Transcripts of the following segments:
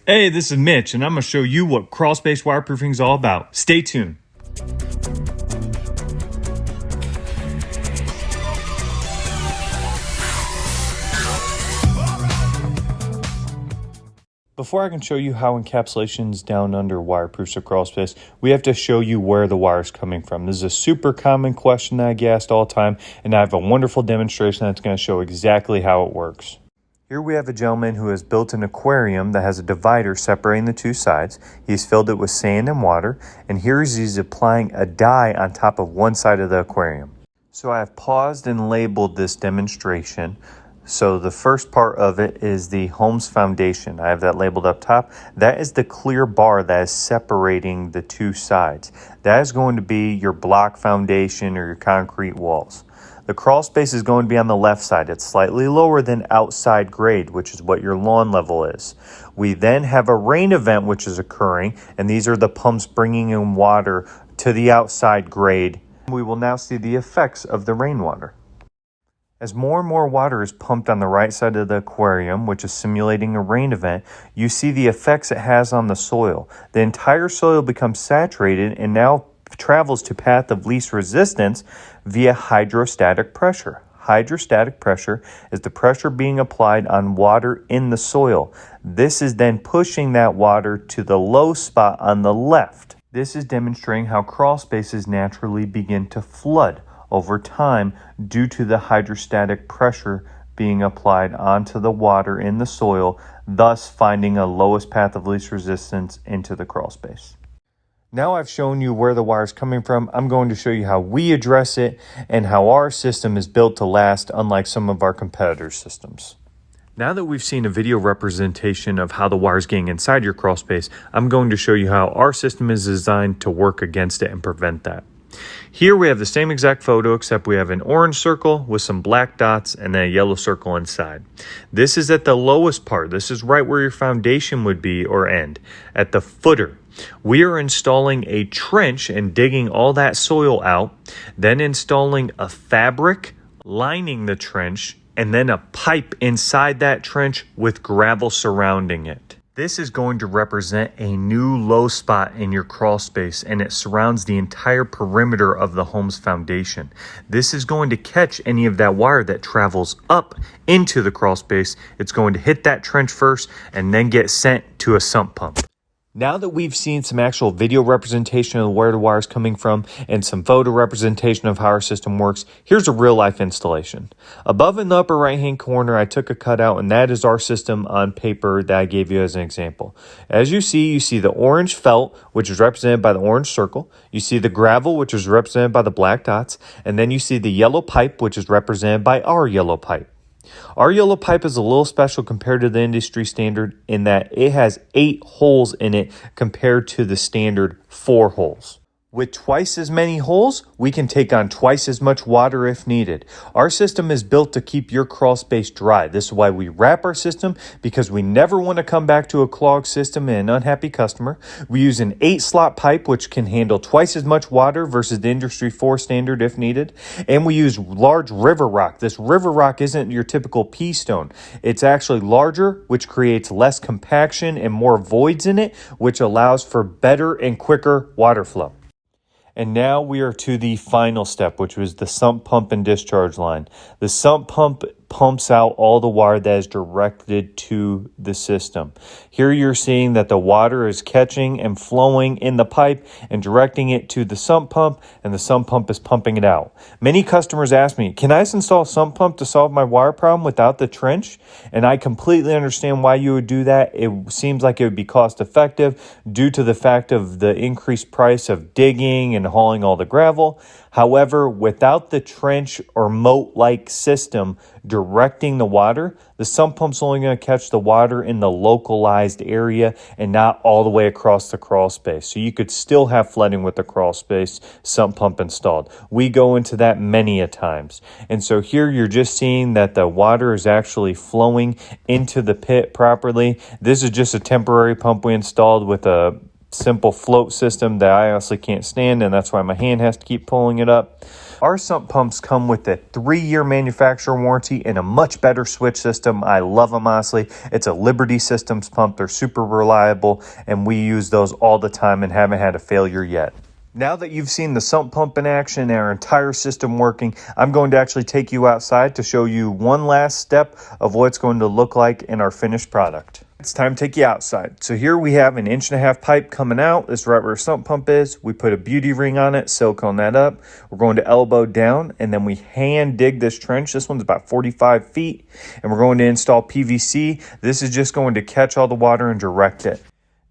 Hey, this is Mitch, and I'm going to show you what crawl space wireproofing is all about. Stay tuned. Before I can show you how Encapsulations Down Under wireproofs a crawl space, we have to show you where the wire is coming from. This is a super common question that I get asked all the time, and I have a wonderful demonstration that's going to show exactly how it works. Here we have a gentleman who has built an aquarium that has a divider separating the two sides. He's filled it with sand and water, and here he's applying a dye on top of one side of the aquarium. So I have paused and labeled this demonstration. So the first part of it is the home's foundation. I have that labeled up top. That is the clear bar that is separating the two sides. That is going to be your block foundation or your concrete walls. The crawl space is going to be on the left side. It's slightly lower than outside grade, which is what your lawn level is. We then have a rain event which is occurring, and these are the pumps bringing in water to the outside grade. We will now see the effects of the rainwater. As more and more water is pumped on the right side of the aquarium, which is simulating a rain event, you see the effects it has on the soil. The entire soil becomes saturated and now travels to path of least resistance via hydrostatic pressure. Hydrostatic pressure is the pressure being applied on water in the soil. This is then pushing that water to the low spot on the left. This is demonstrating how crawl spaces naturally begin to flood over time due to the hydrostatic pressure being applied onto the water in the soil, thus finding a lowest path of least resistance into the crawl space. Now I've shown you where the wire is coming from. I'm going to show you how we address it and how our system is built to last, unlike some of our competitors' systems. Now that we've seen a video representation of how the wire is getting inside your crawl space, I'm going to show you how our system is designed to work against it and prevent that. Here we have the same exact photo, except we have an orange circle with some black dots and then a yellow circle inside. This is at the lowest part. This is right where your foundation would be or end, at the footer. We are installing a trench and digging all that soil out, then installing a fabric, lining the trench, and then a pipe inside that trench with gravel surrounding it. This is going to represent a new low spot in your crawl space, and it surrounds the entire perimeter of the home's foundation. This is going to catch any of that water that travels up into the crawl space. It's going to hit that trench first and then get sent to a sump pump. Now that we've seen some actual video representation of where the wire is coming from and some photo representation of how our system works, here's a real life installation. Above in the upper right hand corner, I took a cutout, and that is our system on paper that I gave you as an example. As you see the orange felt, which is represented by the orange circle. You see the gravel, which is represented by the black dots. And then you see the yellow pipe, which is represented by our yellow pipe. Our yellow pipe is a little special compared to the industry standard in that it has 8 holes in it compared to the standard 4 holes. With twice as many holes, we can take on twice as much water if needed. Our system is built to keep your crawl space dry. This is why we wrap our system, because we never want to come back to a clogged system and an unhappy customer. We use an 8-slot pipe, which can handle twice as much water versus the industry 4 standard if needed. And we use large river rock. This river rock isn't your typical pea stone. It's actually larger, which creates less compaction and more voids in it, which allows for better and quicker water flow. And now we are to the final step, which was the sump pump and discharge line. The sump pump pumps out all the water that is directed to the system. Here you're seeing that the water is catching and flowing in the pipe and directing it to the sump pump, and the sump pump is pumping it out. Many customers ask me, can I just install a sump pump to solve my wire problem without the trench? And I completely understand why you would do that. It seems like it would be cost effective due to the fact of the increased price of digging and hauling all the gravel. However, without the trench or moat-like system directing the water, the sump pump's only going to catch the water in the localized area and not all the way across the crawl space. So you could still have flooding with the crawl space sump pump installed. We go into that many a times. And so here you're just seeing that the water is actually flowing into the pit properly. This is just a temporary pump we installed with a simple float system that I honestly can't stand, and that's why my hand has to keep pulling it up. Our sump pumps come with a 3-year manufacturer warranty and a much better switch system. I love them, honestly. It's a Liberty Systems pump. They're super reliable, and we use those all the time and haven't had a failure yet. Now that you've seen the sump pump in action and our entire system working, I'm going to actually take you outside to show you one last step of what it's going to look like in our finished product. It's time to take you outside. So here we have an 1.5-inch pipe coming out. This is right where our sump pump is. We put a beauty ring on it, silicone that up. We're going to elbow down, and then we hand dig this trench. This one's about 45 feet, and we're going to install PVC. This is just going to catch all the water and direct it.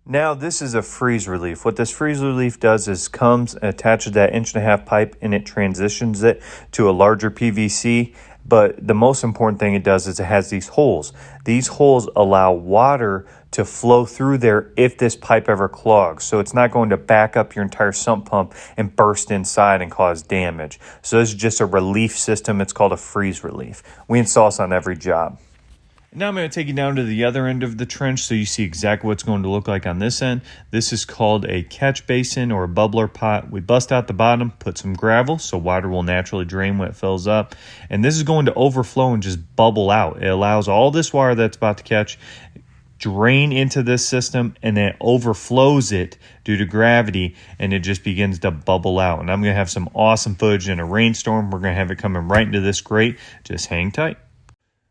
Now this is a freeze relief. What this freeze relief does is comes and attaches that 1.5-inch pipe, and it transitions it to a larger PVC. But the most important thing it does is it has these holes. These holes allow water to flow through there if this pipe ever clogs. So it's not going to back up your entire sump pump and burst inside and cause damage. So this is just a relief system. It's called a freeze relief. We install this on every job. Now I'm going to take you down to the other end of the trench so you see exactly what it's going to look like on this end. This is called a catch basin or a bubbler pot. We bust out the bottom, put some gravel so water will naturally drain when it fills up. And this is going to overflow and just bubble out. It allows all this water that's about to catch drain into this system, and then it overflows it due to gravity, and it just begins to bubble out. And I'm going to have some awesome footage in a rainstorm. We're going to have it coming right into this grate. Just hang tight.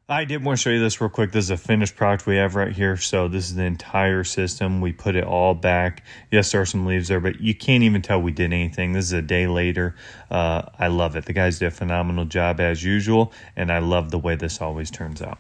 I did want to show you this real quick. This is a finished product we have right here. So this is the entire system. We put it all back. Yes, there are some leaves there, but you can't even tell we did anything. This is a day later. I love it. The guys did a phenomenal job as usual, and I love the way this always turns out.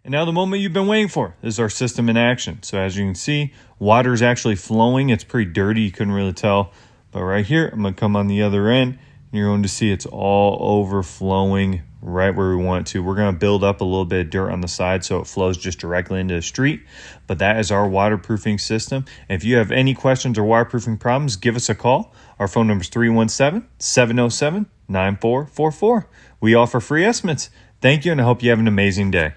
And now the moment you've been waiting for. This is our system in action. So as you can see, water is actually flowing. It's pretty dirty. You couldn't really tell. But right here, I'm going to come on the other end, and you're going to see it's all overflowing right where we want it to. We're going to build up a little bit of dirt on the side so it flows just directly into the street. But that is our waterproofing system. And if you have any questions or waterproofing problems, give us a call. Our phone number is 317-707-9444. We offer free estimates. Thank you, and I hope you have an amazing day.